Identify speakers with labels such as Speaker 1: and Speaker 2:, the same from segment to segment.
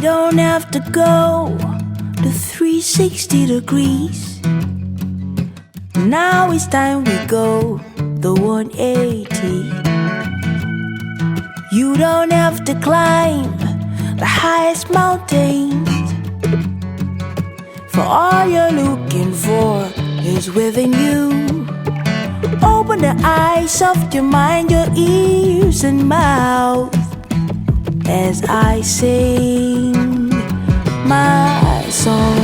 Speaker 1: don't have to go to 360 degrees. Now it's time we go the 180. You don't have to climb the highest mountains, for all you're looking for is within you. Open the eyes of your mind, your ears and mouth, as I sing my song.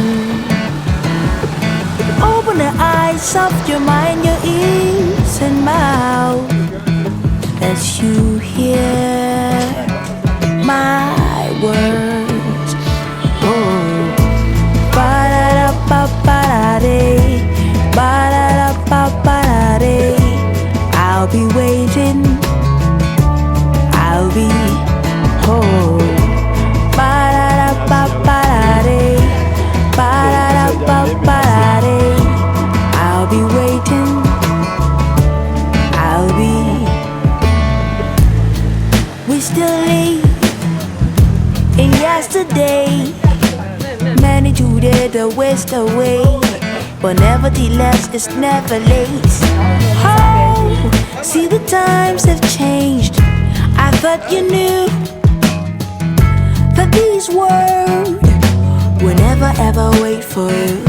Speaker 1: Open the eyes of your mind, your ears and mouth, as you hear my words. Oh, ba-da-da-ba-ba-da-dee, ba-da-da-ba-ba-da-dee. I'll be waiting, I'll be home. Ba-da-da-ba-ba-da-dee, ba-da-da-ba-ba-da-dee. I'll be waiting, I'll be. We still live in yesterday, many today the waste away, but nevertheless it's never late. Oh, see the times have changed. I thought you knew that these words will never ever wait for you.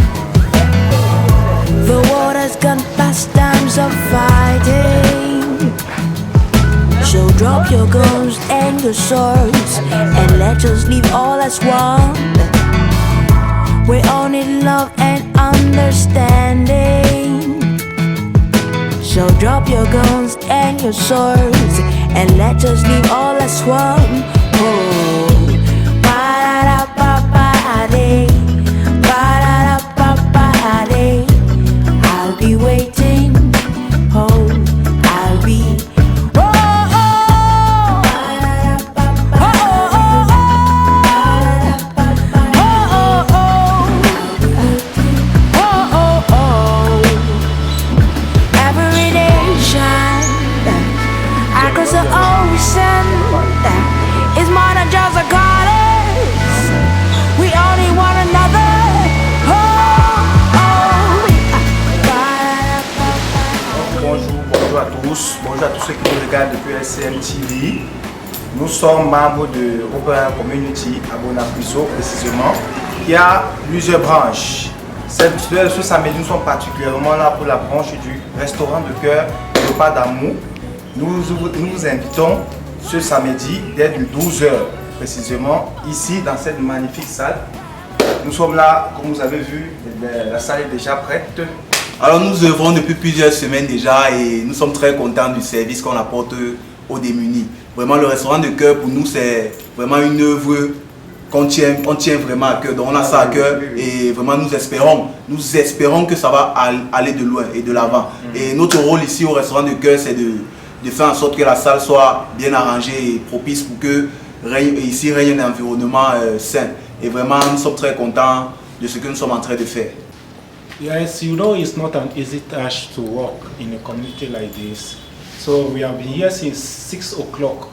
Speaker 1: The world has gone past times of fighting, so drop your guns and your swords and let us live all as one. We all need love and understanding, so drop your guns and your swords and let us live all as one. Oh, ba-da-da-ba-ba-dee, ba-da-da-ba-ba-dee. I'll be waiting, oh, I'll be. Across the ocean, it's more than just a goddess. We all need one another.
Speaker 2: Bonjour à tous. Bonjour à tous ceux qui nous regardent depuis SCM TV. Nous sommes membres de Open Community à Bonapuiso précisément, qui a plusieurs branches. Ce samedi, nous sommes particulièrement là pour la branche du restaurant de cœur, repas d'amour. Nous vous invitons ce samedi dès 12h précisément ici dans cette magnifique salle. Nous sommes là, comme vous avez vu, la salle est déjà prête.
Speaker 3: Alors nous œuvrons depuis plusieurs semaines déjà et nous sommes très contents du service qu'on apporte aux démunis. Vraiment le restaurant de cœur pour nous c'est vraiment une œuvre qu'on tient vraiment à cœur. Donc on a ça à cœur et vraiment nous espérons que ça va aller de loin et de l'avant. Et notre rôle ici au restaurant de cœur c'est de faire en sorte que la salle soit bien arrangée et propice pour que ici règne un environnement sain. Et vraiment, nous sommes très contents de ce que nous sommes en train de faire.
Speaker 4: Yes, you know it's not an easy task to work in a community like this. So we have been here since 6 o'clock.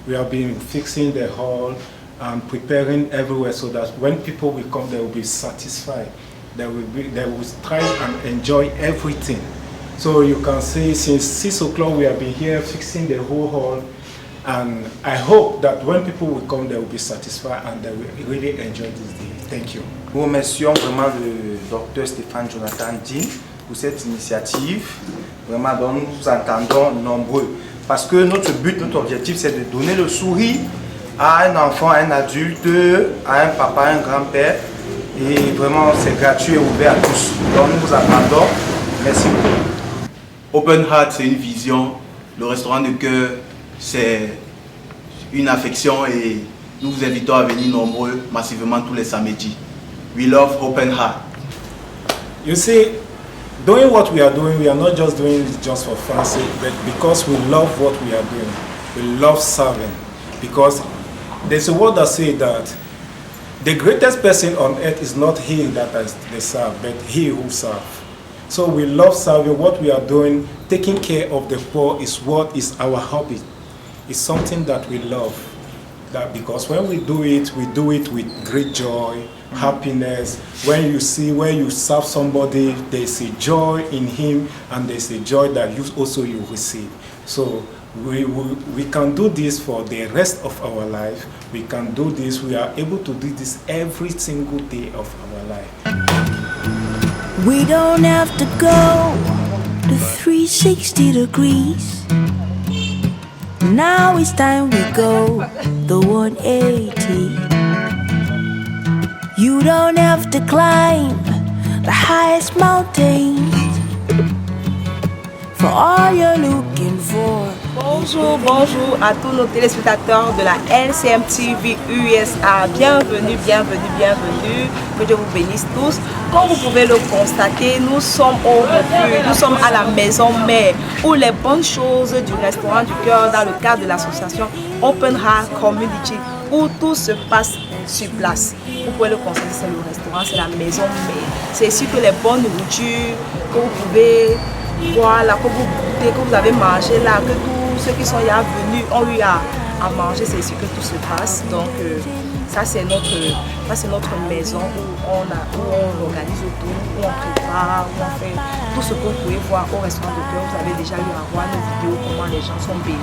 Speaker 4: We have been fixing the hall and preparing everywhere so that when people will come, they will be satisfied. They will try and enjoy everything. So you can see since 6 o'clock we have been here fixing the whole hall, and I hope that when people will come they will be satisfied and they will really enjoy this day. Thank you.
Speaker 2: Nous remercions vraiment le docteur Stéphane Jonathan Dean pour cette initiative, vraiment dont nous nous entendons nombreux. Parce que notre but, notre objectif c'est de donner le sourire à un enfant, à un adulte, à un papa, à un grand-père. Et vraiment c'est gratuit et ouvert à tous. Donc nous vous attendons. Merci beaucoup.
Speaker 3: Open Heart, c'est une vision. Le restaurant de cœur, c'est une affection et nous vous invitons à venir nombreux, massivement tous les samedis. We love Open Heart.
Speaker 4: You see, doing what we are not just doing it just for fancy, but because we love what we are doing. We love serving. Because there's a word that says that the greatest person on earth is not he that they serve, but he who serves. So we love serving. What we are doing, taking care of the poor is what is our hobby. It's something that we love. That because when we do it with great joy, happiness. When you serve somebody, there's a joy in him, and there's a joy that you receive. So we can do this for the rest of our life. We can do this. We are able to do this every single day of our life.
Speaker 1: We don't have to go to 360 degrees. Now it's time we go the 180. You don't have to climb the highest mountains for all you're looking for.
Speaker 5: Bonjour à tous nos téléspectateurs de la LCM TV USA. Bienvenue. Que Dieu vous bénisse tous. Comme vous pouvez le constater, nous sommes au refuge, nous sommes à la maison mère où les bonnes choses du restaurant du cœur dans le cadre de l'association Open Heart Community où tout se passe sur place. Vous pouvez le constater, c'est le restaurant, c'est la maison mère. C'est ici que les bonnes nourritures que vous pouvez voir là, que vous goûtez, que vous avez mangé là, que tous ceux qui sont là venus ont eu à manger, c'est ici que tout se passe. Donc ça c'est notre maison où on organise autour, où on prépare, où on fait tout ce que vous pouvez voir au restaurant de cœur. Vous avez déjà eu à voir nos vidéos, comment les gens sont bénis,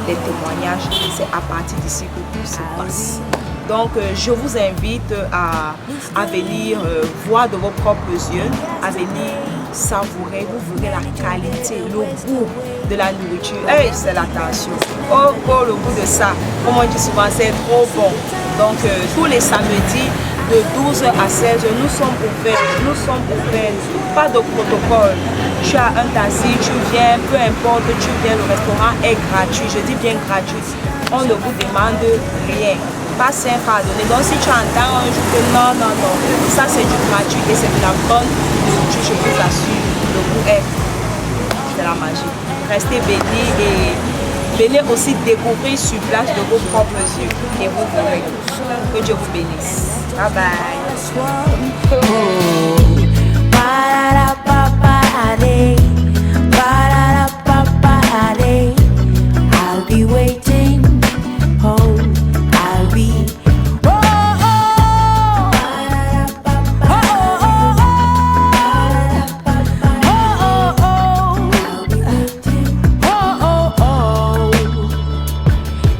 Speaker 5: les témoignages. C'est à partir d'ici que tout se passe. Donc je vous invite à venir voir de vos propres yeux, à venir savourer, vous verrez la qualité, le goût de la nourriture. Hey, c'est l'attention. Oh, le goût de ça. Comme on dit souvent, c'est trop bon. Donc tous les samedis de 12h à 16h, nous sommes ouverts. Pas de protocole. Tu as un taxi, tu viens, peu importe, tu viens, le restaurant est gratuit. Je dis bien gratuit. On ne vous demande rien. Pas 5 francs à donner. Donc si tu entends un jour que non, ça c'est du gratuit et c'est de la bonne nourriture, je vous assure, le goût est de la magie. Restez bénis et venez aussi découvrir sur place de vos propres yeux et vous verrez. Que Dieu vous bénisse. Bye bye.
Speaker 1: I'll be waiting. I'll be.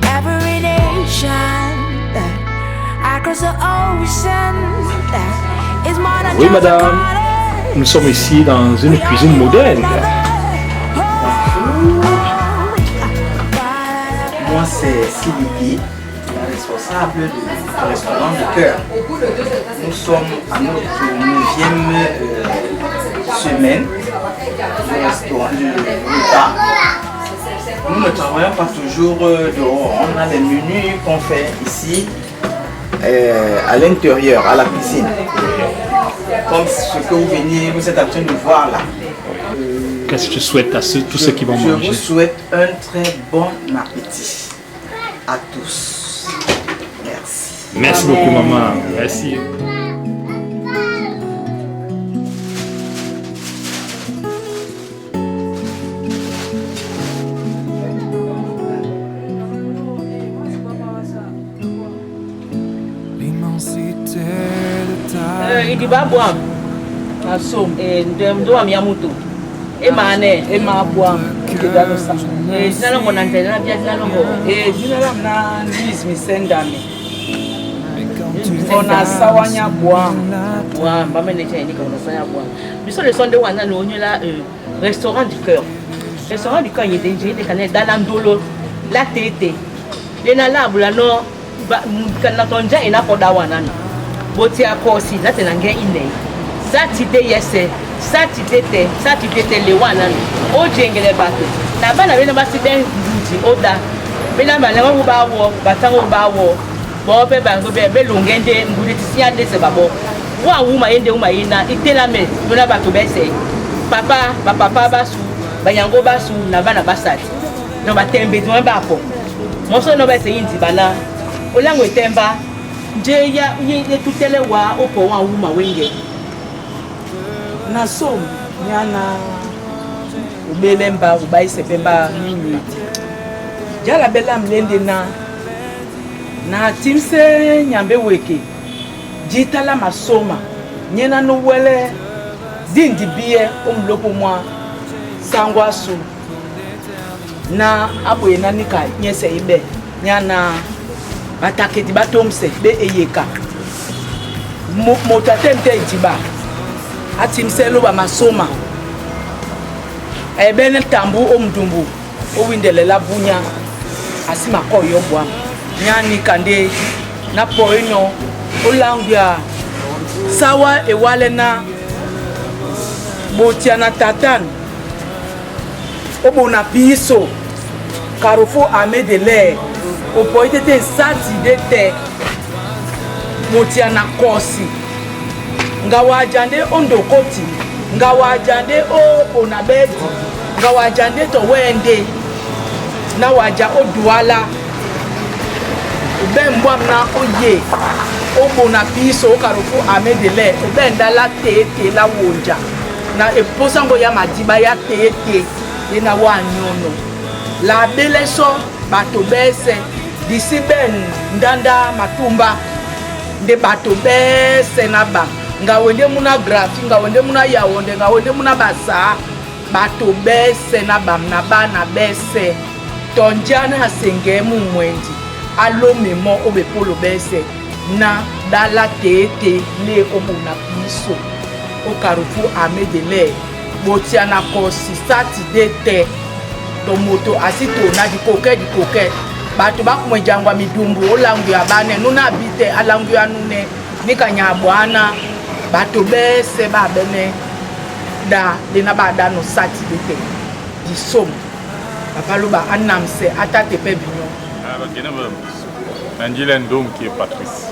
Speaker 1: Every nation across the ocean is more than.
Speaker 6: Oui, madame. Nous sommes ici dans une cuisine moderne.
Speaker 3: Moi, c'est Siliki, la responsable du restaurant de cœur. Nous sommes à notre 9e semaine du restaurant de l'État. Nous ne travaillons pas toujours dehors. On a les menus qu'on fait ici à l'intérieur, à la cuisine. Comme ce que vous êtes en train de voir là.
Speaker 6: Qu'est-ce que tu souhaites à tous ceux qui vont manger?
Speaker 3: Je vous souhaite un très bon appétit à tous. Merci.
Speaker 6: Merci beaucoup, maman. Merci.
Speaker 7: Il va boire. Et mané et ma boire que dans ça et ça on entend la bien là et généralement na Luis Misendame on a sawanya boire wa mbame ne tient ni comme ça ya boire mais sur le son de wana no la restaurant du cœur il est déjà des canets dans l'andolo la tété les na la bula no kana tonja ina poda wana boti akosi la tenanga ine ça tite yese ça tite le wana o jengele bato na bana bena basite nduti oda bena bana ngo bawo batango bawo bo pe bango be lungende ngudi tisia dese babo wa wuma yende uma ina itelame dona bato bese papa basu banyango basu na bana basati no batembe do bapo moso no bese yindi bana olango etemba je ya ye tutele wa opo wa wuma wenge na som nyana ubemba ubaise pemba nini jala bela mlende na na timse nyambe weke jitala masoma nyena no wele dindi bie omlopo mwa sangwa su na aboye na nika nyese ibe nyana bataketi batomse be eyeka motatente itiba atimse lo ba masoma ebene tambu omdumbu owindele la bunya asima ko yobwa nyani kande na poino olangya sawa ewale na botiana tatan obona piso karofo amedele opoitete sati dete motiana kosi ngawajande ondokoti ngawajande o onabedi ngawajande to wende na waja oduala bembwam na oye obona piso karofo amedele bendala tete la wonja na eposango ya madiba ya tete ina wanyono la beleso bato bese disi ben ndanda matumba nde bato bese na ba nga wende muna grafi nga wende muna yaonde nga wende muna basa bato bese na ba na bana bese tonjana asenge mu mwendi alo memo obepolo bese na dala tete le obona piso o karufu amedele botiana kosi sati dete to moto asito na di koke bato bakumwe jangwa midumbu olangu ya bane nuna bite alangu ya nune nikanya bwana bato bese babene da dina badano sati dete di som apaloba anamse atate pe binyo
Speaker 8: Angela Ndom qui est Patrice.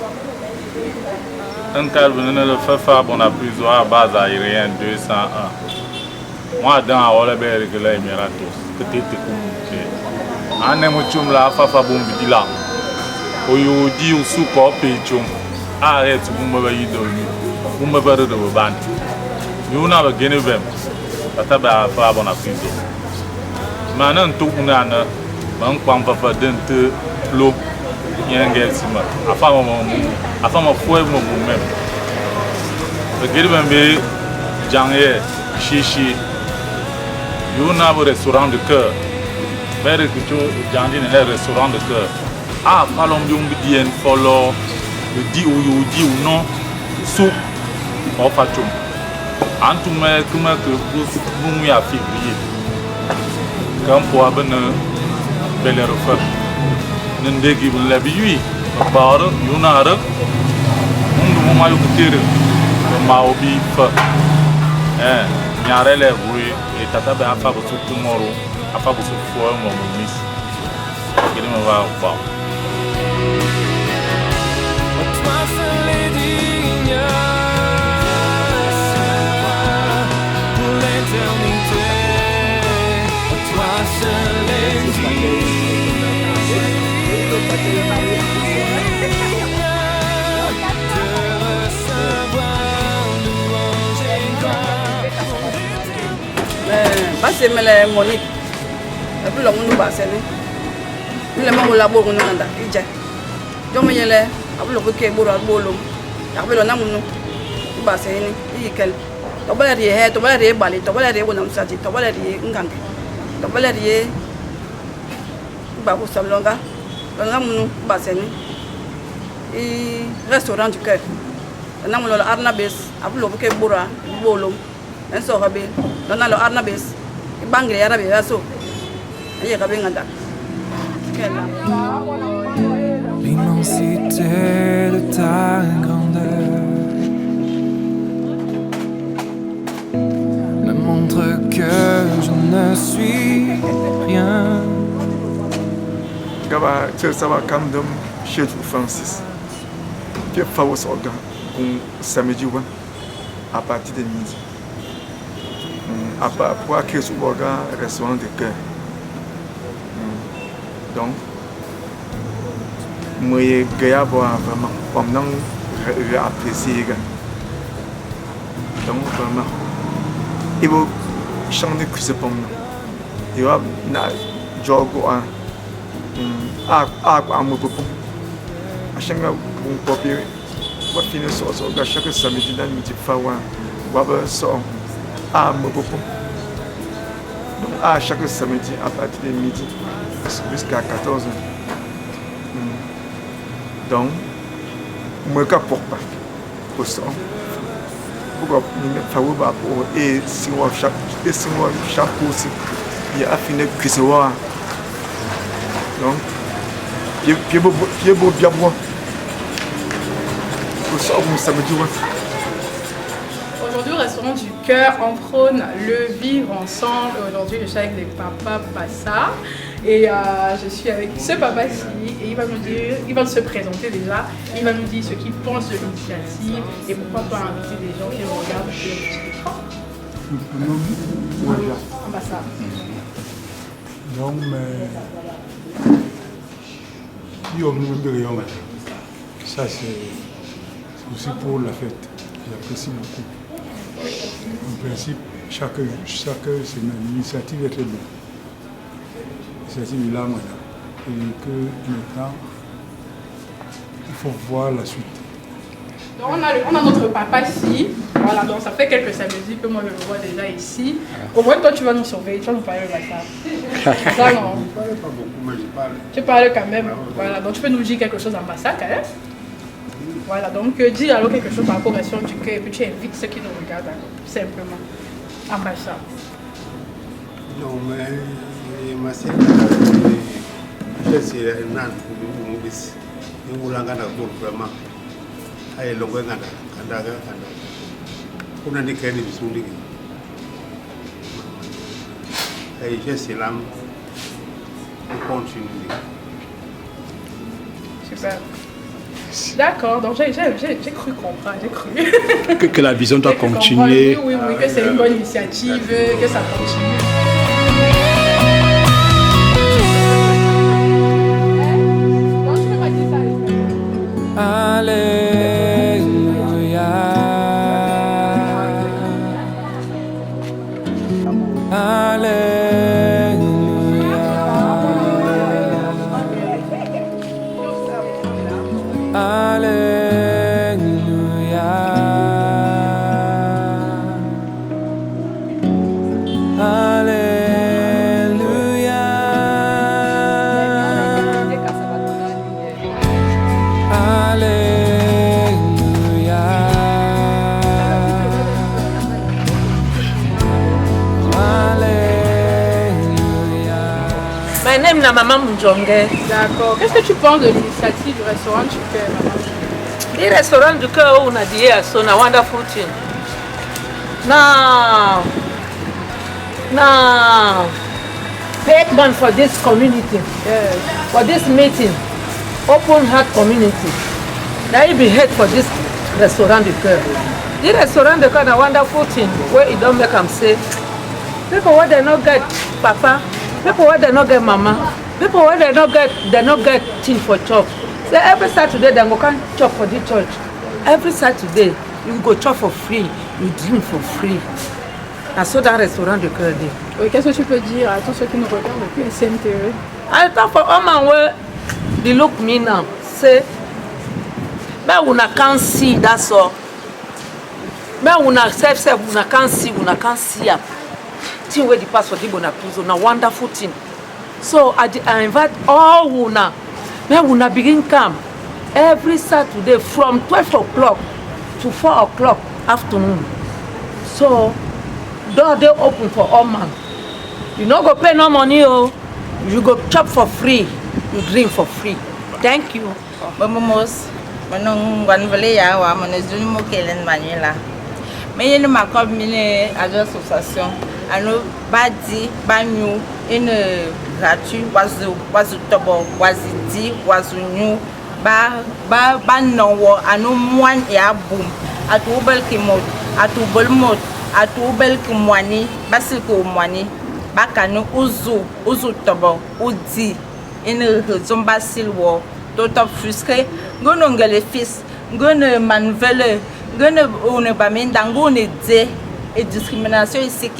Speaker 8: Un calme le fait faire bon à plusieurs bases aériennes 201. Moi dans à Olebel que là Emiratos que t'étais communiqué. En émotion là fafa bon bidila. Oyo di usu ko pechum. Arrête vous me voyez dormir. Vous me voyez de vos bandes. Nous n'a pas gagné même. Ça va faire bon à plusieurs. Maintenant tout on a un quan papa dente l'eau. Yengel sima afama foi mo même regarde même jangé chichi yuna au restaurant de cœur vers que tu jandi dans le restaurant de cœur falom yung dien follow di ou non sou o fatum antume kuma que vous ya février quand pour abonner belle refaire ndegi bu labi wi baar yunar mundu mo mayu kutere ma obi fa nyarele bui e tata be afa bu tomorrow afa bu fo mo miss kidi mo wa fa
Speaker 5: Basi mele Monique. Et puis le monde va s'aimer. Le monde la bourre nous anda. Ija. Jomo yele. Abu le buke bourre bolo. Abu le namuno. Ba s'aimer. Ikel. To bala rie to bala rie bali to bala rie wona msati to bala rie ngange. To bala rie. Ba ko sablonga. Longa munu ba s'aimer. Et restaurant du cœur. Namuno Arnabes. Abu le buke bourre bolo. En so rabe. Dona lo Arnabes. Bangre ya rabe yaso. Aye ka benga da.
Speaker 9: L'immensité de ta grandeur me montre que je ne suis rien.
Speaker 10: Gaba ça va quand même chez Francis. Tu fais vos organes samedi à partir de midi. Pour acquérir ce restaurant de cœur. Donc, moi, je vraiment comme apprécier. Donc, vraiment, il faut changer que ce pour nous. Il va jogo à chaque bon papier, on va finir sur chaque samedi dans le midi fawa, on va sortir à Mobopo. Donc à chaque samedi à partir de midi jusqu'à 14h. Donc, moi je ne porte pas pour ça. Pourquoi fawa ba pour et si on chaque aussi il y a fini cuisine. Donc pied beau bien bon. Pour ça on samedi.
Speaker 11: Aujourd'hui au restaurant du cœur, on prône le vivre ensemble. Aujourd'hui je suis avec les papas Passa et je suis avec ce papa-ci et il va se présenter déjà. Il va nous dire ce qu'il pense de l'initiative et pourquoi pas inviter des gens qui regardent sur le petit écran. Passa.
Speaker 12: Donc, ça c'est aussi pour la fête. J'apprécie beaucoup. En principe, chaque semaine, l'initiative est très bonne. L'initiative est là maintenant. Et que maintenant, il faut voir la suite.
Speaker 11: Donc on a notre papa ici. Voilà, donc ça fait quelques samedis que moi je le vois déjà ici. Au moins toi tu vas nous surveiller, tu vas nous parler de ça. Ça non.
Speaker 12: Je ne parle pas beaucoup, mais je parle.
Speaker 11: Tu parles quand même. Voilà, donc tu peux nous dire quelque chose en Bassa quand même. Voilà, donc dis alors quelque chose par rapport au restaurant du cœur et puis tu invites ceux qui nous regardent simplement en Bassa.
Speaker 13: Non, mais ma sœur, je suis un an pour nous ici. Nous voulons vraiment. Ay longo ngada kandaga kuna ni kene bisundi ay je selam on continue.
Speaker 11: Super. D'accord, donc j'ai cru comprendre, j'ai cru
Speaker 6: que la vision doit continuer.
Speaker 11: Oui, que c'est une bonne initiative, que ça continue.
Speaker 7: Maman Mjonge.
Speaker 11: D'accord. Qu'est-ce que tu penses de l'initiative du restaurant du cœur, maman?
Speaker 7: Le restaurant du cœur, on a dit so na wonderful thing. Now, thank man for this community, for this meeting, open heart community. Now you be head for this restaurant du cœur. The restaurant du cœur na wonderful thing where it don't make them say, people what they not get, papa. People where they not get mama, people where they not get tea for chop. So every Saturday they go come chop for the church. Every Saturday you go chop for free, you drink for free. And so that restaurant de cœur dit.
Speaker 11: Oui, qu'est-ce que tu peux dire à tous ceux qui nous regardent depuis SMTV?
Speaker 7: I talk for all my way. They look me now. Say, but una can't see. That's all. But una self una can't see. Una can't see up. Thing where the passport is gonna prison, a wonderful thing. So I invite all una. May una begin come every Saturday from 12 o'clock to 4 o'clock afternoon. So door they open for all man. You no go pay no money, oh. You go chop for free, you drink for free. Thank you.
Speaker 14: Vamos, manong wanvale ya wa manezuni mo kelen manila. Mais il m'a combiné à l'association. Alors, badi, banyu, une gratuit, wazu tobo, wazidi, wazunyu, ba nowo, anu mwan et aboum, atu bel kimot, atu bel mot, atu bel kimwani, basiko mwani, bakanu uzu tobo, udi, une zomba silwo, d'autres frustré, gonongele fils, gone manvele, gone one bamindango ne de, et discrimination ici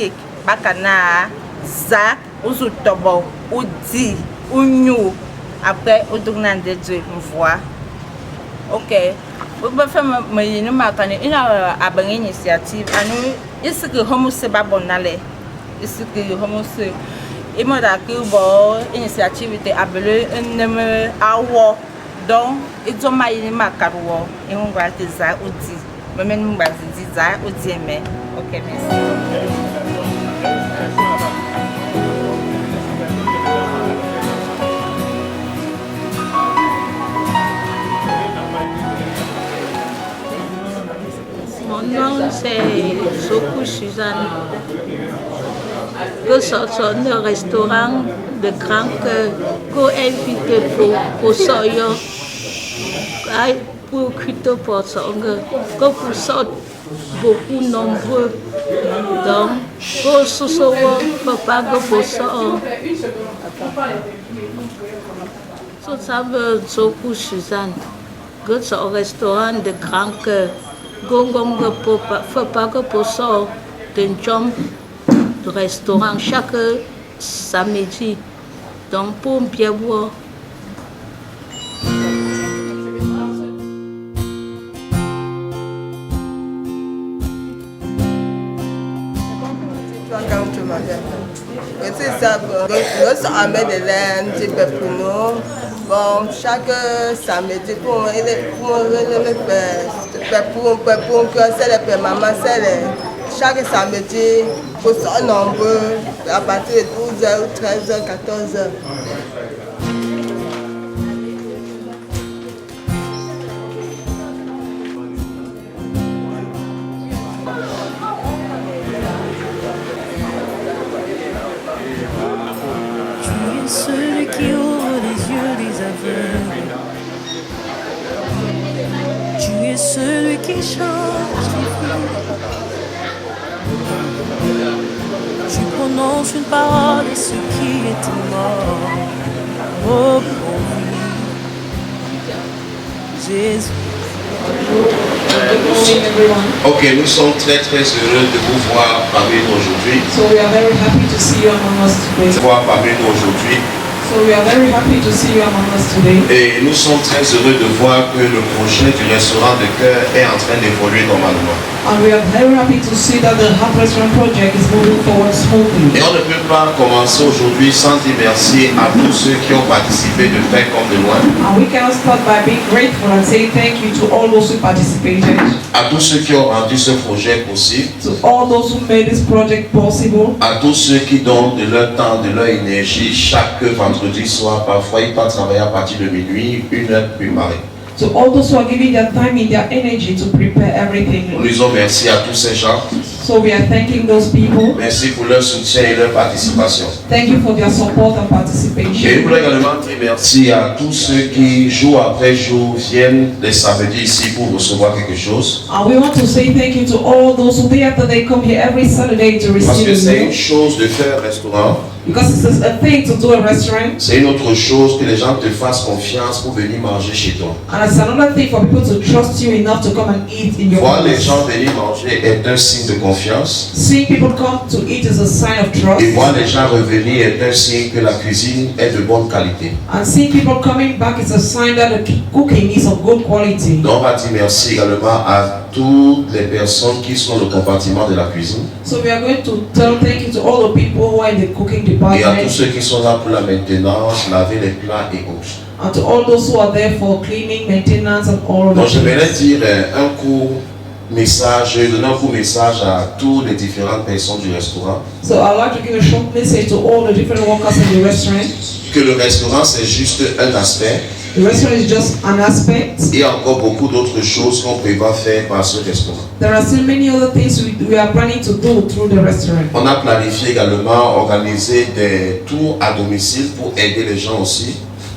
Speaker 14: bakana za uzu tobo udi unyu après odugnan de Dieu me voit Ok. Vous pouvez faire une initiative. Ici que homo se babonale. Ici que homo se. Et moi d'accord, initiative était appelée un awo. Donc, ils ont maillé ma carreau et on va te ça aussi. Même nous va te ça aussi mais. Ok, merci.
Speaker 15: Mon nom c'est Sokou Suzanne. Je sors d'un restaurant de Grand Cœur qu'on invite pour soyo, pour cuire pour songer, que pour sortir beaucoup nombreux. Donc, pour ce soir, papa pour sortir. Ça veut Sokou Suzanne. Je sors au restaurant de Grand Cœur. Gongong papa pour sortir d'un job de restaurant chaque samedi. Donc pour bien boire.
Speaker 16: C'est ça, nous sommes de l'air un petit peu pour nous. Bon, chaque samedi, pour maman, chaque samedi, pour ça nombreux, à partir de 12h, 13h, 14h.
Speaker 1: Celui qui ouvre les yeux des aveugles. Tu es celui qui change les vies. Tu prononces une parole et ce qui est mort. Oh, pour Jésus.
Speaker 17: Ok, nous sommes très heureux de vous voir parmi nous aujourd'hui.
Speaker 18: So we are very happy to see you among us today.
Speaker 17: Voir parmi nous aujourd'hui.
Speaker 18: So we are very happy to see you among us today.
Speaker 17: Et nous sommes très heureux de voir que le projet du restaurant de cœur est en train d'évoluer normalement.
Speaker 18: And we are very happy to see that the Heart Restaurant project is moving forward smoothly.
Speaker 17: Et on ne peut pas commencer aujourd'hui sans dire merci à tous ceux qui ont participé de près comme de loin.
Speaker 18: And we cannot start by being grateful and say thank you to all those who participated.
Speaker 17: À tous ceux qui ont rendu ce projet possible.
Speaker 18: To all those who made this project possible.
Speaker 17: À tous ceux qui donnent de leur temps, de leur énergie chaque vendredi soir. Parfois ils partent travailler à partir de minuit, 1h préparée.
Speaker 18: To all those who are giving their time and their energy to prepare everything.
Speaker 17: Nous disons merci à tous ces gens.
Speaker 18: So we are thanking those people.
Speaker 17: Merci pour leur soutien et leur participation.
Speaker 18: Thank you for their support and participation.
Speaker 17: Et nous voulons également dire merci à tous ceux qui jour après jour viennent les samedis ici pour recevoir quelque chose.
Speaker 18: And we want to say thank you to all those who day after they come here every Saturday to receive.
Speaker 17: Parce que c'est
Speaker 18: a
Speaker 17: une chose de faire un restaurant.
Speaker 18: Because it's a thing to do a restaurant.
Speaker 17: C'est une autre chose que les gens te fassent confiance pour venir manger chez toi.
Speaker 18: And it's another thing for people to trust you enough to come and eat in your
Speaker 17: Voir
Speaker 18: place.
Speaker 17: les gens venir manger est un signe de confiance.
Speaker 18: Seeing people come to eat is a sign of trust.
Speaker 17: Et voir les gens revenir est un signe que la cuisine est de bonne qualité.
Speaker 18: And seeing people coming back is a sign that the cooking is of good quality.
Speaker 17: Donc on va dire merci également à toutes les personnes qui sont dans le compartiment de la cuisine.
Speaker 18: So we are going to tell thank you to all the people who are in the cooking
Speaker 17: Et à tous
Speaker 18: department.
Speaker 17: ceux qui sont là pour la maintenance, laver les plats et autres.
Speaker 18: And to all those who are there for cleaning, maintenance and all of
Speaker 17: Donc
Speaker 18: that.
Speaker 17: je voudrais dire un court message, donner un court message à toutes les différentes personnes du restaurant.
Speaker 18: So I'd like to give a short message to all the different workers in the restaurant.
Speaker 17: Que le restaurant c'est juste un aspect.
Speaker 18: The restaurant is just an aspect.
Speaker 17: Il y a encore beaucoup d'autres choses qu'on prévoit faire par ce restaurant.
Speaker 18: There are still many other things we are planning to do through the restaurant.
Speaker 17: On a planifié également organiser des tours à domicile pour aider les gens aussi.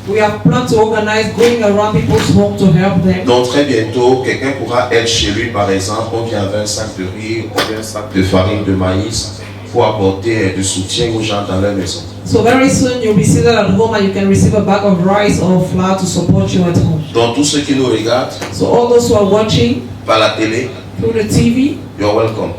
Speaker 18: We have planned to organize going around people's home to help them.
Speaker 17: Donc très bientôt, quelqu'un pourra être chez lui par exemple, on vient avec un sac de riz, on vient un sac de farine de maïs pour apporter du soutien aux gens dans leur maison.
Speaker 18: So very soon you'll be seated at home and you can receive a bag of rice or flour to support you at home.
Speaker 17: Donc tous ceux qui nous regardent
Speaker 18: So all those who are watching
Speaker 17: par la télé,
Speaker 18: through the TV,
Speaker 17: you're welcome.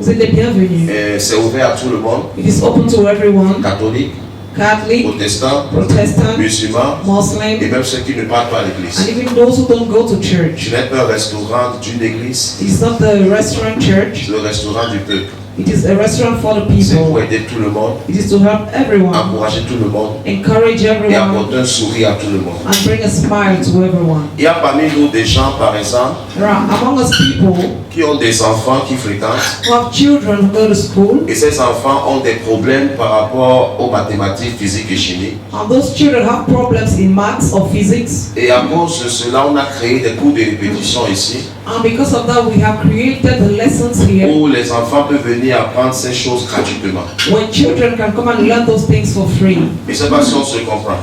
Speaker 18: vous êtes les bienvenus.
Speaker 17: C'est ouvert à tout le monde,
Speaker 18: It is open to everyone.
Speaker 17: catholique,
Speaker 18: Catholic,
Speaker 17: protestants,
Speaker 18: Protestant,
Speaker 17: musulmans,
Speaker 18: Muslim,
Speaker 17: et même ceux qui ne parlent pas à l'église.
Speaker 18: and even those who don't go to church.
Speaker 17: Ce n'est pas un restaurant d'une église,
Speaker 18: It's not the restaurant church.
Speaker 17: c'est le restaurant du peuple.
Speaker 18: It is a restaurant for the
Speaker 17: C'est pour
Speaker 18: people.
Speaker 17: aider tout le monde,
Speaker 18: It is to help everyone,
Speaker 17: encourager tout le monde
Speaker 18: encourage
Speaker 17: et
Speaker 18: everyone,
Speaker 17: apporter un sourire à tout le monde.
Speaker 18: and bring a smile to everyone.
Speaker 17: Il y a parmi nous des gens, par exemple,
Speaker 18: There are among us people
Speaker 17: qui ont des enfants qui fréquentent
Speaker 18: who have children who go to school,
Speaker 17: et ces enfants ont des problèmes par rapport aux mathématiques, physique et chimie.
Speaker 18: and those children have problems in maths or physics.
Speaker 17: Et à cause de cela, on a créé des cours de répétition ici
Speaker 18: And because of that, we have created the lessons here
Speaker 17: où les enfants peuvent venir apprendre ces choses gratuitement.
Speaker 18: where children can come and learn those things for free.
Speaker 17: Je ne sais pas si on se comprend.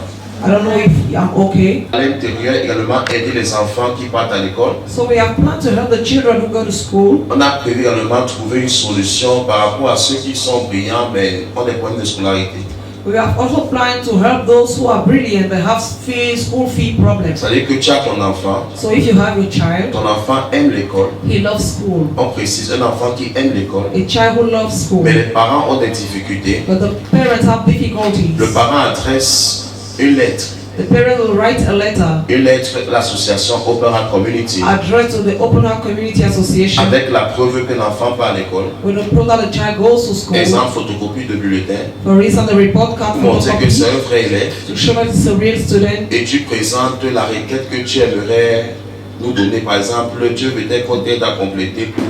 Speaker 18: I don't know if I'm okay.
Speaker 17: À l'intérieur, également aider les enfants qui partent à l'école.
Speaker 18: So we have planned to help the children who go to school.
Speaker 17: On a prévu également trouver une solution par rapport à ceux qui sont brillants mais ont des problèmes de scolarité.
Speaker 18: We have also planned to help those who are brilliant but have school fee problems.
Speaker 17: C'est-à-dire que tu as ton enfant,
Speaker 18: So if you have a child,
Speaker 17: ton enfant aime l'école.
Speaker 18: he loves school.
Speaker 17: On précise un enfant qui aime l'école,
Speaker 18: A child who loves school.
Speaker 17: mais les parents ont des difficultés.
Speaker 18: But the parents have difficulties.
Speaker 17: Le parent adresse une lettre.
Speaker 18: The parent will write a letter
Speaker 17: Une lettre à l'association Open Heart Community
Speaker 18: addressed to the Open Heart Community Association
Speaker 17: avec la preuve que l'enfant va à l'école.
Speaker 18: with the proof that the child goes to school.
Speaker 17: Exemple, photocopie de bulletin.
Speaker 18: For instance, the report card
Speaker 17: Pour montrer que
Speaker 18: photocopy
Speaker 17: c'est un vrai élève.
Speaker 18: to show that it's a real student.
Speaker 17: Et tu présentes la requête que tu aimerais nous donner. Par exemple, tu veux peut-être qu'on t'aide à compléter pour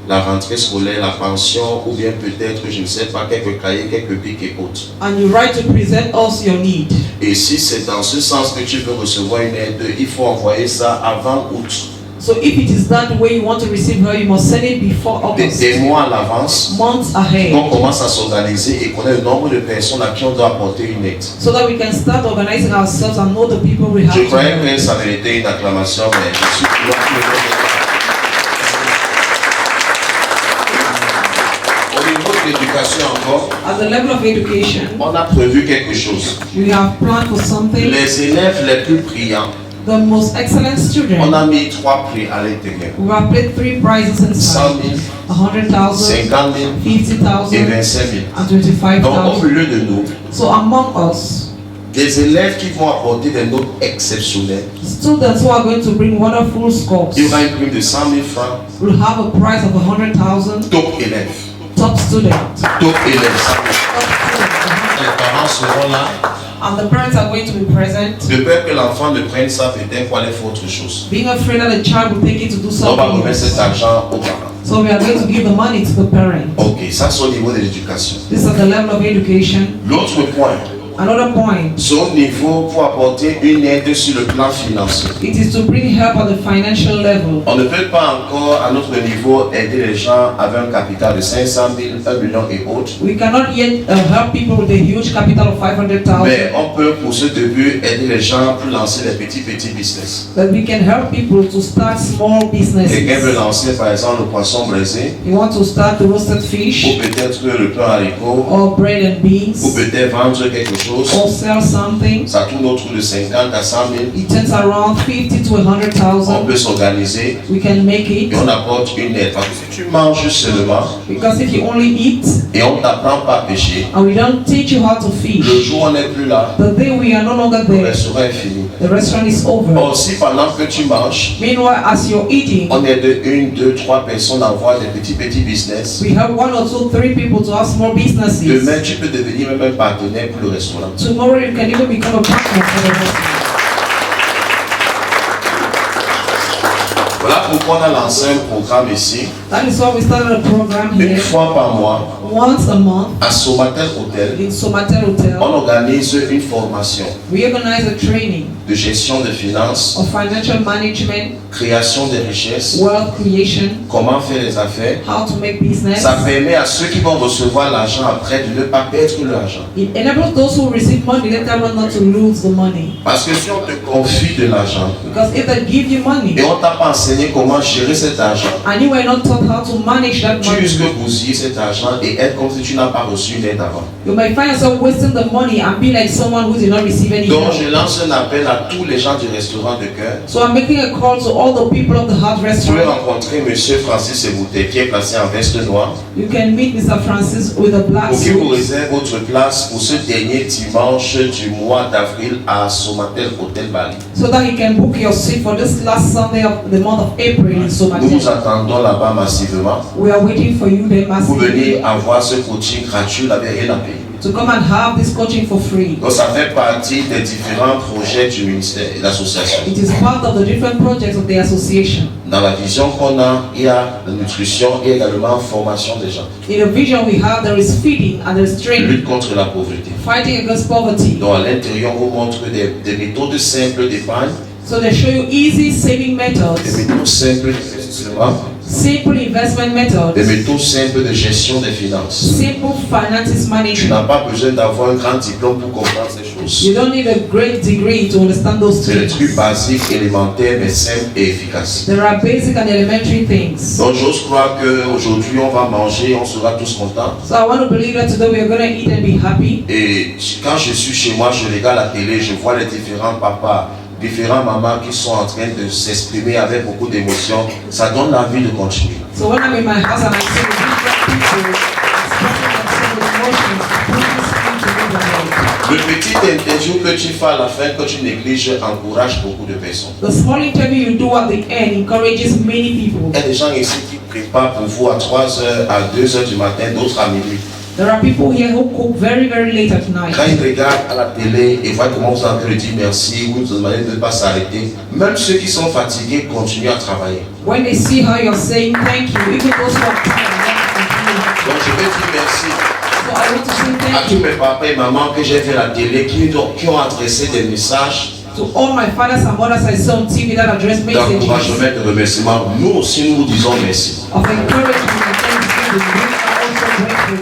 Speaker 17: la rentrée scolaire, la pension, ou bien peut-être, je ne sais pas, quelques cahiers, quelques pics et autres.
Speaker 18: And you write to present us your need.
Speaker 17: Et si c'est dans ce sens que tu veux recevoir une aide, il faut envoyer ça avant août.
Speaker 18: So if it is that way you want to receive her, you must send it before August.
Speaker 17: Des mois à l'avance,
Speaker 18: Months ahead.
Speaker 17: on commence à s'organiser et connaître le nombre de personnes à qui on doit apporter une aide.
Speaker 18: So that we can start organizing ourselves and know the people we have
Speaker 17: Je
Speaker 18: to
Speaker 17: croyais
Speaker 18: help.
Speaker 17: que ça méritait une acclamation, mais je suis au niveau de l'éducation encore,
Speaker 18: At the level of education,
Speaker 17: on a prévu quelque chose.
Speaker 18: we have planned for something.
Speaker 17: Les élèves les plus brillants,
Speaker 18: The most excellent student.
Speaker 17: on a mis 3 prix à l'intérieur.
Speaker 18: We have played 3 prizes
Speaker 17: 100
Speaker 18: inside.
Speaker 17: 000,
Speaker 18: 100,000,
Speaker 17: 50 000
Speaker 18: 50,000,
Speaker 17: et 25 000.
Speaker 18: and
Speaker 17: Donc au
Speaker 18: 25,000.
Speaker 17: milieu de nous,
Speaker 18: So among us,
Speaker 17: des élèves qui vont apporter des notes exceptionnelles,
Speaker 18: students who are going to bring wonderful scores
Speaker 17: il y aura une prime de 100 000 francs.
Speaker 18: will have a prize of 100,000.
Speaker 17: Top élève.
Speaker 18: Top student.
Speaker 17: Top élève. 100 000. Les parents seront là.
Speaker 18: And the parents are going to be present.
Speaker 17: De peur que l'enfant ne prenne ça peut-être pour aller faire autre chose.
Speaker 18: Being afraid that the child will take it to do
Speaker 17: On va
Speaker 18: something
Speaker 17: remettre cet
Speaker 18: else.
Speaker 17: argent aux parents.
Speaker 18: So we are going to give the money to the parent.
Speaker 17: Ok, ça c'est au niveau de l'éducation.
Speaker 18: This is the level of education.
Speaker 17: L'autre point,
Speaker 18: Another point,
Speaker 17: c'est au niveau pour apporter une aide sur le plan financier.
Speaker 18: it is to bring help at the financial level.
Speaker 17: On ne peut pas encore à notre niveau aider les gens avec un capital de 500 000, 1 million et autres.
Speaker 18: We cannot yet help people with a huge capital of 500,000.
Speaker 17: Mais on peut pour ce début aider les gens pour lancer les petits business.
Speaker 18: But we can help people to start small
Speaker 17: Quelqu'un veut
Speaker 18: businesses.
Speaker 17: lancer par exemple le poisson braisé,
Speaker 18: You want to start the roasted fish,
Speaker 17: ou peut-être le pain haricot,
Speaker 18: or bread and
Speaker 17: ou
Speaker 18: beans,
Speaker 17: peut-être vendre quelque chose.
Speaker 18: or sell something.
Speaker 17: Ça tourne autour de 50 à 100 000.
Speaker 18: It turns around 50 to
Speaker 17: On
Speaker 18: 100,000.
Speaker 17: peut s'organiser
Speaker 18: We can make it.
Speaker 17: et on apporte une aide. Parce que si tu manges seulement
Speaker 18: Because if you only eat
Speaker 17: et on ne t'apprend pas à pêcher,
Speaker 18: and we don't teach you how to fish,
Speaker 17: le jour où on n'est plus là,
Speaker 18: the day we are no longer
Speaker 17: le
Speaker 18: there,
Speaker 17: restaurant est fini.
Speaker 18: the restaurant is over.
Speaker 17: Or, si pendant que tu manges,
Speaker 18: Meanwhile, as you're eating,
Speaker 17: on est de 1, 2, 3 personnes à avoir des petits business.
Speaker 18: we have 1 or 2, 3 people to have small businesses.
Speaker 17: Demain, tu peux devenir même un partenaire pour le restaurant.
Speaker 18: Tomorrow you can even become a partner for the restaurant.
Speaker 17: Voilà pourquoi on a lancé un programme ici,
Speaker 18: That is why we started a program
Speaker 17: une
Speaker 18: here.
Speaker 17: fois par mois,
Speaker 18: Once a month
Speaker 17: à Somatel Hotel.
Speaker 18: in Somatel Hotel,
Speaker 17: On organise une formation
Speaker 18: we organize a training
Speaker 17: de gestion de finances,
Speaker 18: of financial management,
Speaker 17: création de richesses,
Speaker 18: wealth creation,
Speaker 17: comment faire les affaires.
Speaker 18: how to make business.
Speaker 17: Ça permet à ceux qui vont recevoir l'argent après de ne pas perdre l'argent.
Speaker 18: It enables those who receive money, let them not to lose the money.
Speaker 17: Parce que si on te confie de l'argent
Speaker 18: Because if they give you money
Speaker 17: et on t'a pas enseigné comment gérer cet argent,
Speaker 18: and you were not taught how to manage that
Speaker 17: tu
Speaker 18: money,
Speaker 17: risques de bousiller cet argent et être comme si tu n'as pas reçu une aide avant.
Speaker 18: You might find yourself wasting the money and be like someone who did not receive any
Speaker 17: Donc
Speaker 18: help.
Speaker 17: je lance un appel à tous les gens du restaurant de cœur.
Speaker 18: So I'm making a call to all the people of the Heart
Speaker 17: Vous pouvez
Speaker 18: Restaurant.
Speaker 17: rencontrer Monsieur Francis Ebouté qui est placé en veste noire
Speaker 18: You can meet Mr. Francis with a black
Speaker 17: pour qu'il vous
Speaker 18: suit
Speaker 17: réserve votre place pour ce dernier dimanche du mois d'avril à Somatel Hotel Bali.
Speaker 18: so that he can book your seat for this last Sunday of the month of April in
Speaker 17: Nous
Speaker 18: Somalia.
Speaker 17: vous attendons là-bas massivement.
Speaker 18: We are waiting for you there
Speaker 17: Vous venez
Speaker 18: massively
Speaker 17: avoir ce coaching gratuit, vous n'avez rien à payer.
Speaker 18: to come and have this coaching for free.
Speaker 17: Donc ça fait partie des différents projets du ministère et de l'association.
Speaker 18: It is part of the different projects of the association.
Speaker 17: Dans la vision qu'on a, il y a la nutrition et également formation des gens.
Speaker 18: In the vision we have, there is feeding and there is training,
Speaker 17: Lutte contre la pauvreté.
Speaker 18: fighting against poverty.
Speaker 17: Donc à l'intérieur, on vous montre des méthodes simples d'épargne,
Speaker 18: So they show you easy saving
Speaker 17: des
Speaker 18: methods,
Speaker 17: méthodes simples d'investissement,
Speaker 18: simple investment
Speaker 17: des
Speaker 18: methods,
Speaker 17: méthodes simples de gestion des finances.
Speaker 18: simple finances
Speaker 17: Tu
Speaker 18: management.
Speaker 17: n'as pas besoin d'avoir un grand diplôme pour comprendre ces choses.
Speaker 18: You don't need a great degree to understand those
Speaker 17: C'est des
Speaker 18: things.
Speaker 17: trucs basiques, élémentaires, mais simples et efficaces.
Speaker 18: There are basic and elementary things.
Speaker 17: Donc j'ose croire qu'aujourd'hui on va manger, on sera tous contents.
Speaker 18: So I want to believe that today we are going to eat and be happy.
Speaker 17: Et quand je suis chez moi, je regarde la télé, je vois les différents papas, différents mamans qui sont en train de s'exprimer avec beaucoup d'émotion. Ça donne envie de continuer.
Speaker 18: So when I'm in my house and I see the different people expressing themselves with emotions,
Speaker 17: Le petit interview que tu fais à la fin, que tu négliges, encourage beaucoup de personnes.
Speaker 18: the small interview you do at the end encourages many people.
Speaker 17: Il y a des gens ici qui préparent pour vous à 3h, à 2h du matin, d'autres à minuit.
Speaker 18: There are people here who cook very, very late at night.
Speaker 17: Quand ils regardent à la télé et voient comment vous êtes en train de dire merci, vous nous demandez de ne pas s'arrêter, même ceux qui sont fatigués continuent à travailler.
Speaker 18: When they see how you're saying thank you, even those who are tired,
Speaker 17: Donc je vais dire merci
Speaker 18: so I want to say
Speaker 17: à
Speaker 18: thank
Speaker 17: tous
Speaker 18: you
Speaker 17: mes papas et mamans que j'ai fait la télé qui ont adressé des messages
Speaker 18: to all my fathers and mothers I saw on TV that address messages
Speaker 17: d'encouragement et de remerciement. Nous aussi nous vous disons merci.
Speaker 18: of encouragement and thanksgiving. We are also grateful to you.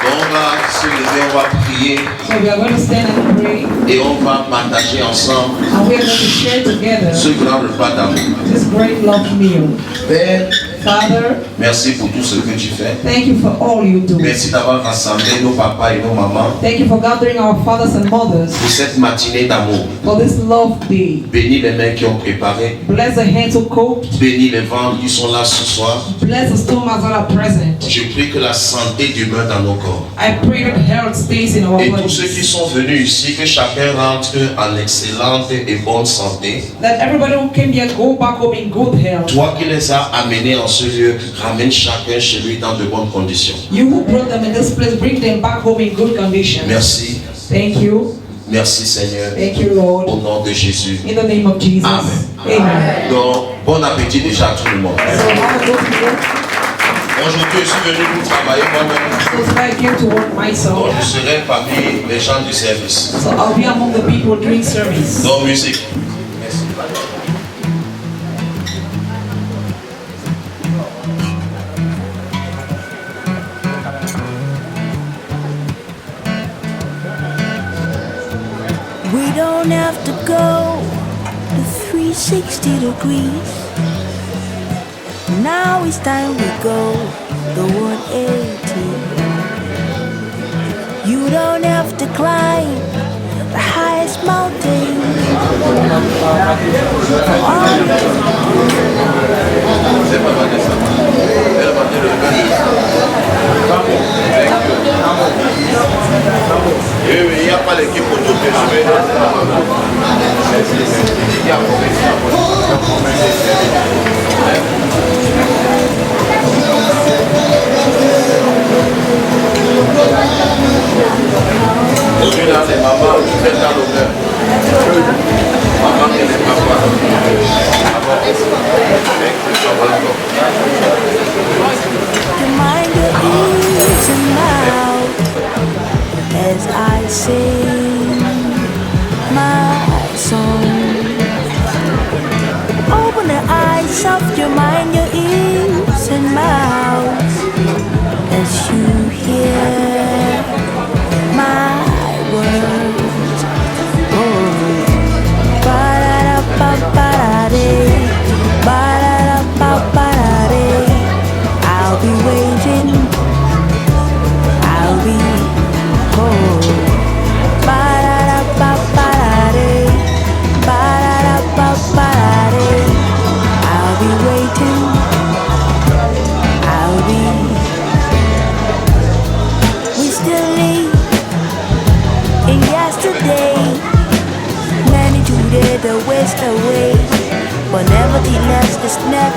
Speaker 17: Donc on va se lever, on va prier
Speaker 18: So we are going to stand and pray,
Speaker 17: et on va partager ensemble
Speaker 18: and we are going to share together
Speaker 17: ce grand repas d'amour.
Speaker 18: this great love meal.
Speaker 17: Père,
Speaker 18: Father,
Speaker 17: merci pour tout ce que tu fais.
Speaker 18: thank you for all you do.
Speaker 17: Merci d'avoir rassemblé nos papas et nos mamans
Speaker 18: Thank you for gathering our fathers and mothers
Speaker 17: pour cette matinée d'amour.
Speaker 18: for this love day.
Speaker 17: Bénis les mains qui ont préparé.
Speaker 18: Bless the hands who cooked.
Speaker 17: Bénis les ventres qui sont là ce soir.
Speaker 18: Bless the stomachs that are present.
Speaker 17: Je prie que la santé demeure dans nos corps.
Speaker 18: I pray that health stays in our
Speaker 17: Et tous ceux
Speaker 18: bodies.
Speaker 17: qui sont venus ici, que chacun rentre en excellente et bonne santé.
Speaker 18: That everybody who came here go back home in good health.
Speaker 17: Toi qui les as amenés en ce lieu, ramène chacun chez lui dans de bonnes conditions.
Speaker 18: You who brought them in this place, bring them back home in good condition.
Speaker 17: Merci.
Speaker 18: Thank you.
Speaker 17: Merci Seigneur.
Speaker 18: Thank you, Lord.
Speaker 17: Au nom de Jésus.
Speaker 18: In the name of Jesus.
Speaker 17: Amen.
Speaker 18: Amen.
Speaker 17: Donc, bon appétit déjà à tout le monde.
Speaker 18: So have a good meal.
Speaker 17: Aujourd'hui, je suis venu pour travailler moi-même.
Speaker 18: So today I came to work
Speaker 17: Donc,
Speaker 18: myself.
Speaker 17: je serai parmi les gens du service.
Speaker 18: So I'll be among the people doing service.
Speaker 17: Donc, musique. Merci.
Speaker 1: We don't have to go to 360 degrees. Now it's time we go the 180. You don't have to climb the highest mountain.
Speaker 17: Il n'y a pas l'équipe autour Aujourd'hui, là, les mamans, vous êtes dans l'honneur. Maman et les papas.
Speaker 1: Remind your ears and mouth as I sing my song. Open the eyes of your mind, your ears and mouth as you hear my words. Oh, ba-da-da-ba-ba-da-dee, ba-da-da-ba-ba-da-dee. I'll be waiting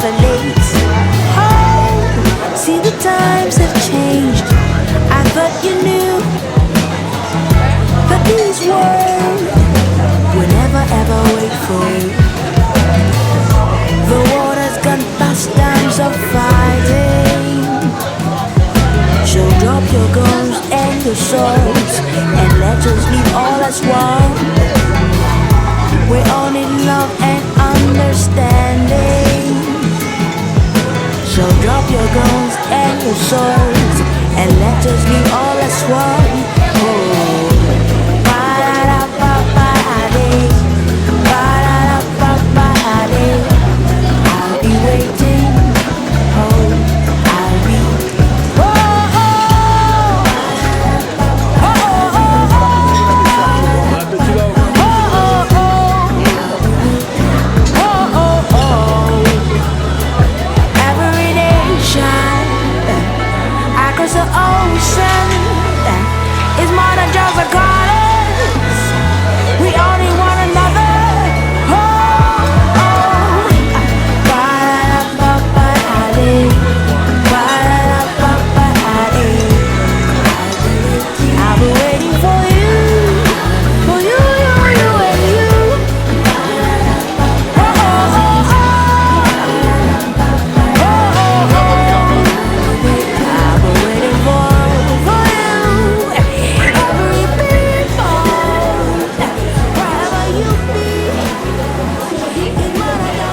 Speaker 1: never late. Oh, see the times have changed. I thought you knew that these words will never ever wait for you. The water's gone past times of fighting. So drop your guns and your swords and let us live all as one. We all need love and understanding. So drop your guns and your swords and let us live all as one. Oh. I'll be waiting. Oh, I'll be. Every nation across the ocean is more than just a colors. We all need one another. I'll be waiting for you, you and you. I'll be waiting for you, every people, wherever you be. It's more than just a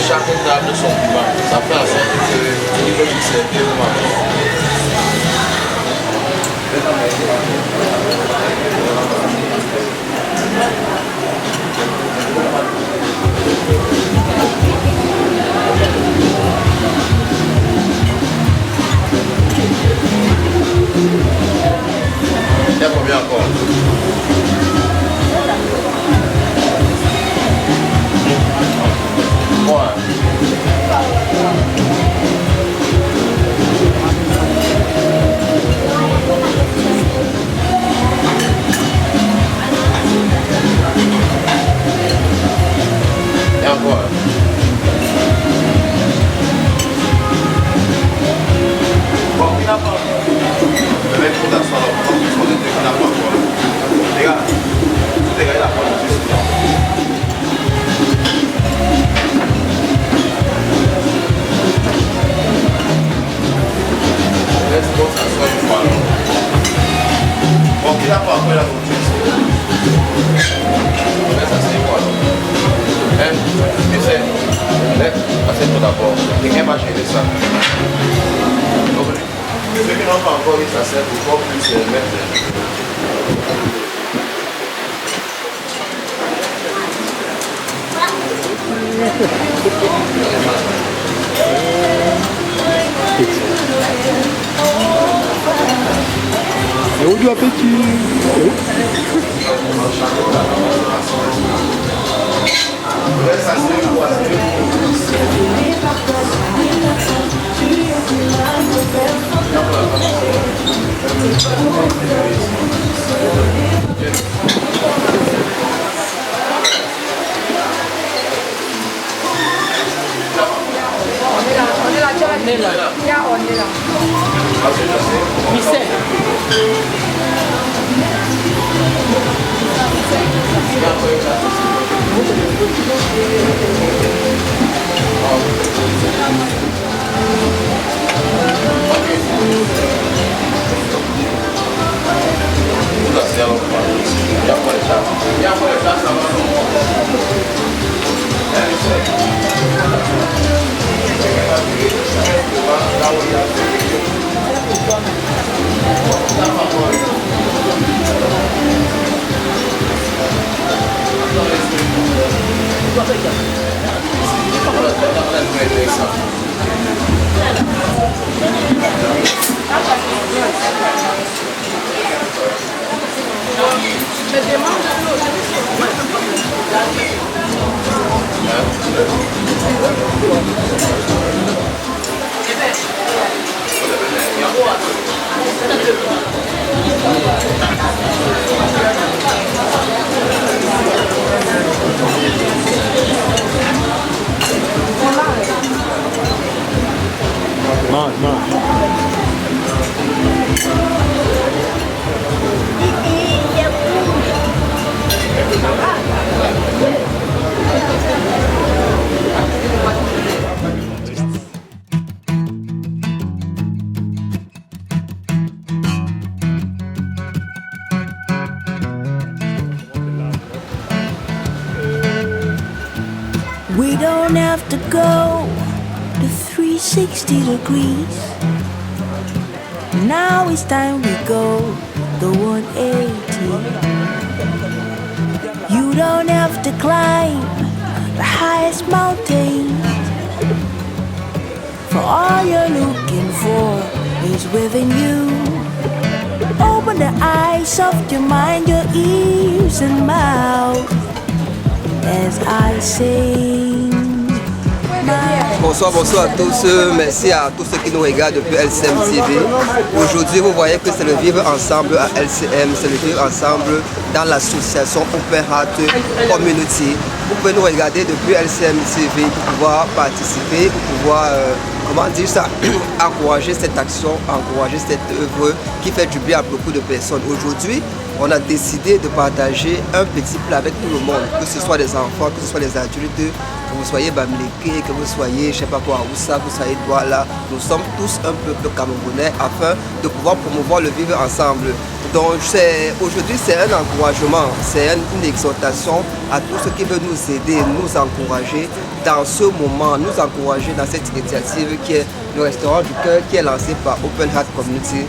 Speaker 19: Chacun d'arbre son vivant. Ça fait en sorte que niveau du servir il y a combien encore? Et encore. Bon, il n'a pas. Je vais tout d'asseoir là, comme ils sont les deux qui n'a pas encore. Les gars, tous les gars, il a pas le plus. Laisse-moi s'asseoir une fois là. Bon, il n'a pas encore la notice. Laisse s'asseoir une fois là. Laisse-moi d'abord. Quelqu'un va gérer ça. Ceux qui n'ont pas encore eu ça, c'est pour qu'on puisse mettre.
Speaker 12: Et au du appétit.
Speaker 7: On est là.
Speaker 11: on est là.
Speaker 7: Michel.
Speaker 1: We don't have to go to 360 degrees. Now it's time we go the 180. You don't have to climb the highest mountain, for all you're looking for is within you. Open the eyes of your mind, your ears and mouth as I sing.
Speaker 20: Bonsoir, bonsoir à tous. Merci à tous ceux qui nous regardent depuis LCM TV. Aujourd'hui, vous voyez que c'est le vivre ensemble à LCM, c'est le vivre ensemble dans l'association Open Heart Community. Vous pouvez nous regarder depuis LCM TV pour pouvoir participer, pour pouvoir, comment dire ça, encourager cette action, encourager cette œuvre qui fait du bien à beaucoup de personnes. Aujourd'hui, on a décidé de partager un petit plat avec tout le monde, que ce soit des enfants, que ce soit des adultes, que vous soyez Bamileke, que vous soyez, je ne sais pas quoi, Oussa, que vous soyez Douala. Nous sommes tous un peuple camerounais afin de pouvoir promouvoir le vivre ensemble. Donc aujourd'hui c'est un encouragement, c'est une exhortation à tous ceux qui veulent nous aider, nous encourager dans ce moment, nous encourager dans cette initiative qui est le restaurant du cœur qui est lancé par Open Heart Community.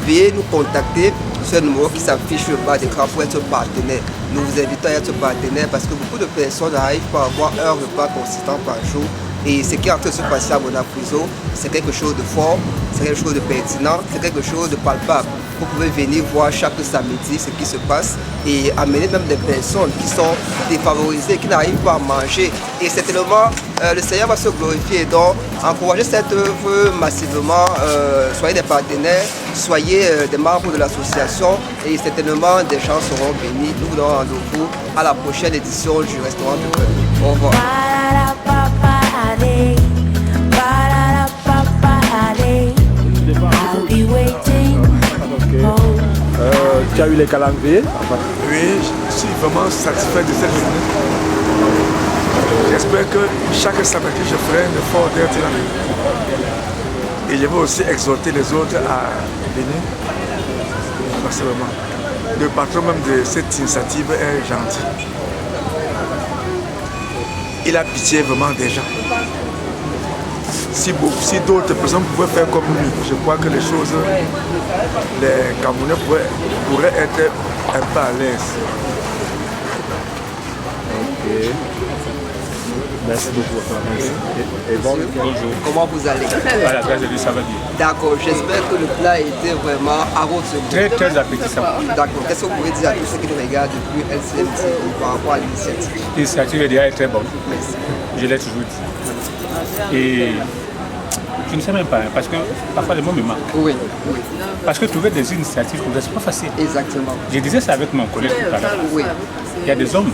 Speaker 20: Veuillez nous contacter sur ce numéro qui s'affiche au bas d'écran pour être partenaire. Nous vous invitons à être partenaire parce que beaucoup de personnes n'arrivent pas à avoir un repas consistant par jour. Et ce qui est en train de se passer à Bonapriso, c'est quelque chose de fort, c'est quelque chose de pertinent, c'est quelque chose de palpable. Vous pouvez venir voir chaque samedi ce qui se passe et amener même des personnes qui sont défavorisées, qui n'arrivent pas à manger. Et certainement, le Seigneur va se glorifier. Donc, encouragez cette œuvre massivement. Soyez des partenaires, soyez des membres de l'association et certainement des gens seront bénis. Nous vous donnons rendez-vous à la prochaine édition du restaurant du cœur. Au revoir.
Speaker 6: Tu as eu les calendriers?
Speaker 10: Oui, je suis vraiment satisfait de cette journée. J'espère que chaque samedi je ferai un effort d'être là. Et je vais aussi exhorter les autres à venir. Parce que vraiment, le patron même de cette initiative est gentil. Il a pitié vraiment des gens. Si d'autres personnes pouvaient faire comme lui, je crois que les choses, les Camerounais pourraient être un peu à l'aise.
Speaker 6: Ok. Merci beaucoup. Merci. Et bon,
Speaker 20: bonjour. Comment vous allez?
Speaker 8: À la grâce de Dieu, ça va bien.
Speaker 20: D'accord, j'espère que le plat était vraiment à votre goût.
Speaker 8: Très, très appétissant.
Speaker 20: D'accord, qu'est-ce que vous pouvez dire à tous ceux qui nous regardent depuis LCM TV par rapport à l'initiative?
Speaker 8: L'initiative est déjà très bonne.
Speaker 20: Merci.
Speaker 8: Je l'ai toujours dit. Et je ne sais même pas, parce que parfois les mots me manquent.
Speaker 20: Oui, oui.
Speaker 8: Parce que trouver des initiatives, c'est pas facile.
Speaker 20: Exactement.
Speaker 8: Je disais ça avec mon collègue tout à l'heure.
Speaker 20: Oui.
Speaker 8: Il y a des hommes,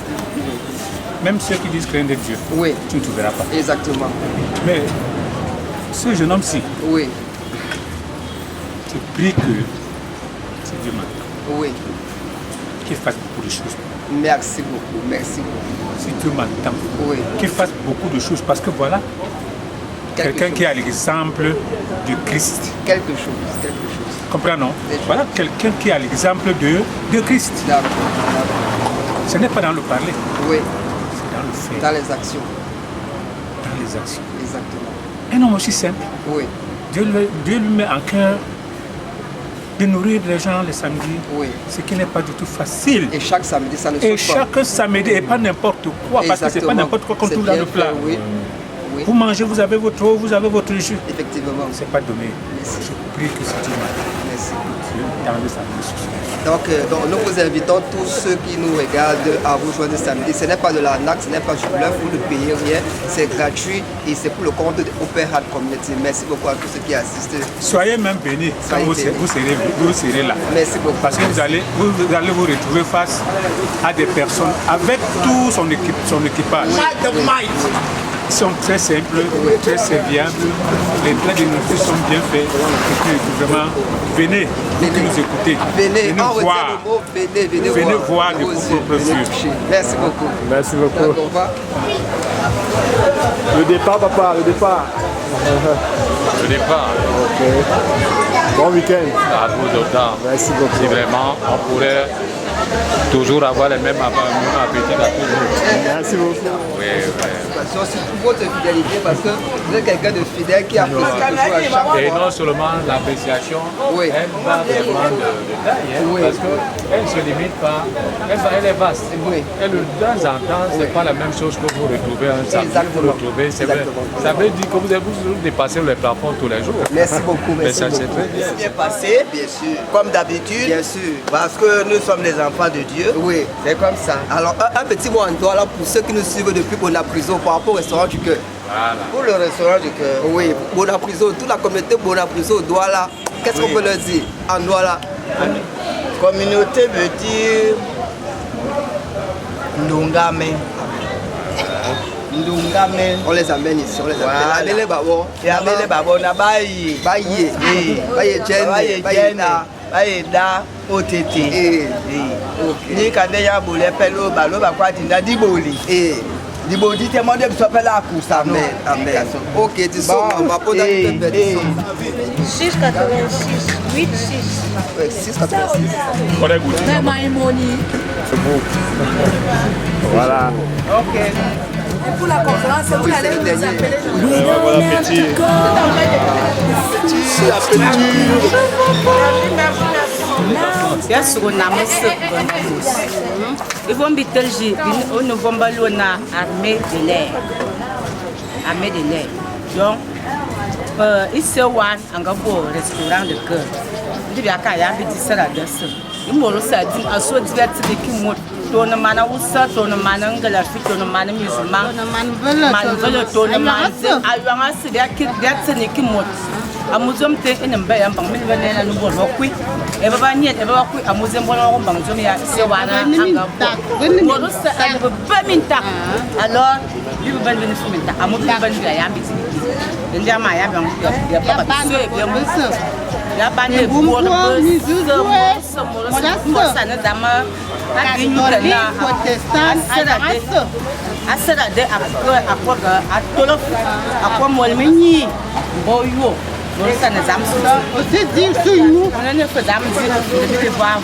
Speaker 8: même ceux qui disent craindre Dieu,
Speaker 20: oui,
Speaker 8: tu ne trouveras pas.
Speaker 20: Exactement.
Speaker 8: Mais ce jeune homme-ci,
Speaker 20: oui,
Speaker 8: je prie que c'est Dieu m'entend.
Speaker 20: Oui.
Speaker 8: Qu'il fasse beaucoup de choses.
Speaker 20: Merci beaucoup, merci beaucoup.
Speaker 8: Si Dieu m'entend,
Speaker 20: oui,
Speaker 8: qu'il fasse beaucoup de choses, parce que voilà, quelqu'un qui a l'exemple de Christ.
Speaker 20: Quelque chose, quelque chose.
Speaker 8: Comprenons. Voilà quelqu'un qui a l'exemple de Christ.
Speaker 20: D'accord.
Speaker 4: Ce n'est pas dans le parler.
Speaker 20: Oui.
Speaker 4: C'est dans le fait.
Speaker 20: Dans les actions.
Speaker 4: Dans les actions.
Speaker 20: Exactement.
Speaker 4: Un homme aussi simple.
Speaker 20: Oui.
Speaker 4: Dieu lui met en cœur de nourrir les gens le samedi.
Speaker 20: Oui.
Speaker 4: Ce qui n'est pas du tout facile.
Speaker 20: Et chaque samedi, ça ne
Speaker 4: Et
Speaker 20: saute pas.
Speaker 4: chaque samedi, et pas n'importe quoi, parce que ce n'est pas n'importe quoi qu'on trouve dans le plat.
Speaker 20: Oui. Oui.
Speaker 4: Vous mangez, vous avez votre eau, vous avez votre jus.
Speaker 20: Effectivement.
Speaker 4: Ce n'est pas donné. Je prie que c'est une
Speaker 20: Merci.
Speaker 4: dans le samedi.
Speaker 20: Donc, nous vous invitons tous ceux qui nous regardent à vous joindre samedi. Ce n'est pas de l'arnaque, ce n'est pas du bluff, vous ne payez rien. C'est gratuit et c'est pour le compte de Open Heart Community. Merci beaucoup à tous ceux qui assistent.
Speaker 4: Soyez même bénis quand vous serez là.
Speaker 20: Merci beaucoup.
Speaker 4: Parce que vous allez vous retrouver face à des personnes avec tout son équipage. Ils sont très simples, très serviables, les plats de nourriture sont bien faits. Et puis vraiment, venez nous écouter.
Speaker 20: Venez
Speaker 4: voir. Venez voir de vos propres yeux.
Speaker 20: Merci beaucoup.
Speaker 6: Merci beaucoup. Le départ, papa, le départ.
Speaker 8: Le départ.
Speaker 6: Ok. Bon week-end.
Speaker 8: À vous autant.
Speaker 6: Merci beaucoup.
Speaker 8: Si vraiment on pourrait toujours avoir les mêmes appétits à toujours.
Speaker 6: Merci beaucoup.
Speaker 8: Oui, oui.
Speaker 20: Surtout votre fidélité parce que vous êtes quelqu'un de fidèle qui apprécie toujours à chaque fois.
Speaker 8: Et non seulement l'appréciation, elle va vraiment de taille, parce qu'elle ne se limite pas, elle est vaste. Et de temps en temps, ce n'est pas la même chose que vous retrouvez un samedi, vous retrouvez, c'est vrai. Ça veut dire que vous dépassez le plafond tous les jours.
Speaker 20: Merci beaucoup.
Speaker 8: Mais ça, c'est très bien.
Speaker 21: Bien passé, bien sûr, comme d'habitude.
Speaker 20: Bien sûr.
Speaker 21: Parce que nous sommes les enfants de Dieu.
Speaker 20: Oui.
Speaker 21: C'est comme ça.
Speaker 20: Alors, un petit mot en doigt là pour ceux qui nous suivent depuis Bonapriso par rapport au restaurant du cœur.
Speaker 8: Voilà.
Speaker 21: Pour le restaurant du cœur.
Speaker 20: Oui, Bonapriso, toute la communauté Bonapriso, Douala. Qu'est-ce qu'on peut leur dire en Douala?
Speaker 21: Communauté veut dire Ndongame. Ndongame.
Speaker 20: On les amène ici, on les amène.
Speaker 21: Voilà.
Speaker 20: Amène babo.
Speaker 21: Et amène les babos na bayi.
Speaker 20: Bayi. Bayi Jenny.
Speaker 21: Bayi na. Bayi da OTT. Ni kande ya bole pelo balo ba kwa tinda diboli. Diboli te monde bi so pela akusa.
Speaker 20: Amen. Amen. OK, tu sors on va prendre un peu de
Speaker 15: 6,86. 8,6.
Speaker 20: 6,86.
Speaker 15: Même Maïmoni.
Speaker 6: C'est beau. Voilà.
Speaker 21: OK.
Speaker 15: Et pour la conférence, vous allez nous appeler.
Speaker 6: Bon appétit.
Speaker 7: Yes, on a mis ils vont bitelger, on ne va pas l'ona armée de l'air. Armée de l'air. Donc, ici, on a un restaurant de cœur. Il y a un petit salade de ça. Il m'a dit, à ce diverti qui monte. Tona mana usa, tona mana ngalafi, tona mana musulman. Man vele tona mana ayanga se dia tsene ki mot. Amuzom te ene mba ya mbang mili vele na nubo lokwi. E baba nyet e baba kwi amuzem bona ko mbang zom ya se wana anga. Ngoro sa ane ba minta. Alors, lui ben venu minta. Amu ben ya mbiti. Ndia ma ya bang ya papa so e bien musa. Ya bane bo no so sana dama asserade atolo akwa molmenyi boyo ça ne zamsu aussi dire sur nous on ne peut pas dire de voir